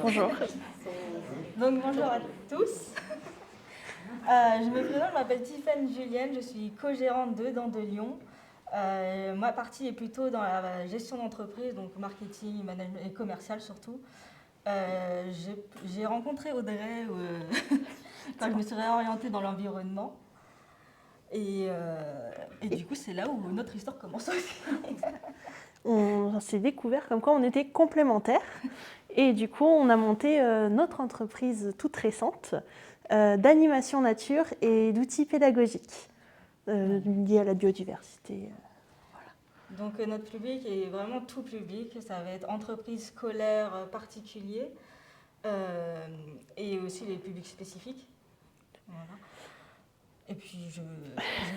Bonjour. Donc bonjour à tous. Je me présente, je m'appelle Tiffaine Julienne, je suis co-gérante de Dents de Lyon. Ma partie est plutôt dans la gestion d'entreprise, donc marketing, management et commercial surtout. J'ai rencontré Audrey quand je me suis réorientée dans l'environnement. Et du coup, c'est là où notre histoire commence aussi. On s'est découvert comme quoi on était complémentaires. Et du coup, on a monté notre entreprise toute récente d'animation nature et d'outils pédagogiques liés à la biodiversité. Donc notre public est vraiment tout public, ça va être entreprises scolaires particuliers et aussi les publics spécifiques. Voilà. Et puis je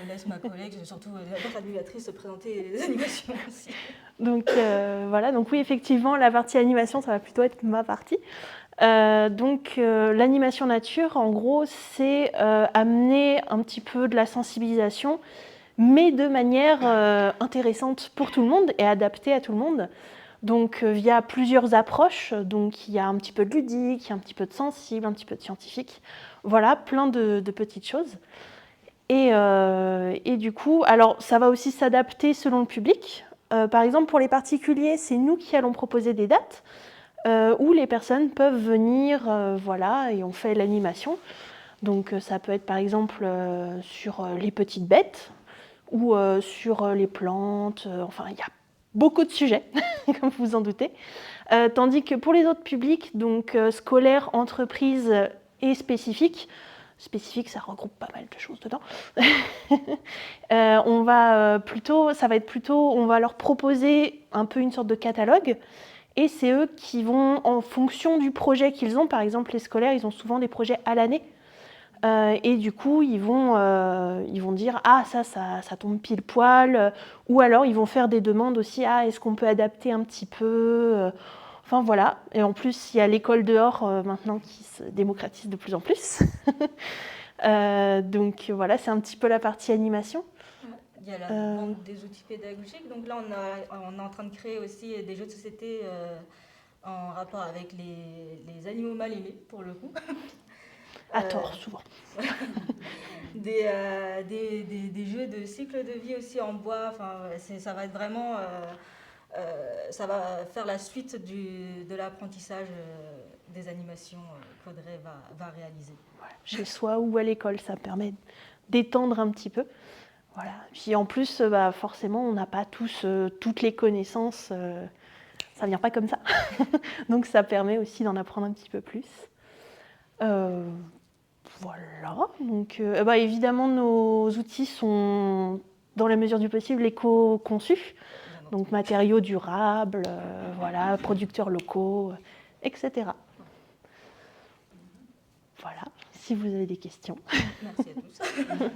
laisse ma collègue, surtout la traductrice, se présenter les animations aussi. Donc voilà, donc oui, effectivement, la partie animation, ça va plutôt être ma partie. L'animation nature, en gros, c'est amener un petit peu de la sensibilisation, mais de manière intéressante pour tout le monde et adaptée à tout le monde. Donc via plusieurs approches, donc il y a un petit peu de ludique, il y a un petit peu de sensible, un petit peu de scientifique, voilà, plein de petites choses. Et du coup, alors ça va aussi s'adapter selon le public. Par exemple, pour les particuliers, c'est nous qui allons proposer des dates où les personnes peuvent venir, voilà, et on fait l'animation. Donc ça peut être par exemple sur les petites bêtes ou sur les plantes, enfin il y a beaucoup de sujets, comme vous vous en doutez. Tandis que pour les autres publics, donc scolaires, entreprises et spécifiques, ça regroupe pas mal de choses dedans. On va on va leur proposer un peu une sorte de catalogue. Et c'est eux qui vont, en fonction du projet qu'ils ont, par exemple les scolaires, ils ont souvent des projets à l'année. Et du coup, ils vont dire « Ah, ça tombe pile poil ». Ou alors, ils vont faire des demandes aussi « Ah, est-ce qu'on peut adapter un petit peu ?» Enfin, voilà. Et en plus, il y a l'école dehors maintenant qui se démocratise de plus en plus. Donc voilà, c'est un petit peu la partie animation. Il y a la vente des outils pédagogiques. Donc là, on est en train de créer aussi des jeux de société en rapport avec les animaux mal aimés, pour le coup. À tort, souvent. des jeux de cycle de vie aussi en bois. Enfin, ça va être vraiment... ça va faire la suite de l'apprentissage des animations qu'Audrey va réaliser. Voilà. Chez soi ou à l'école, ça permet d'étendre un petit peu. Voilà. Puis en plus, forcément, on n'a pas tous toutes les connaissances. Ça ne vient pas comme ça. Donc ça permet aussi d'en apprendre un petit peu plus. Voilà. Donc, évidemment, nos outils sont, dans la mesure du possible, éco-conçus. Donc matériaux durables, voilà, producteurs locaux, etc. Voilà. Si vous avez des questions. Merci à tous.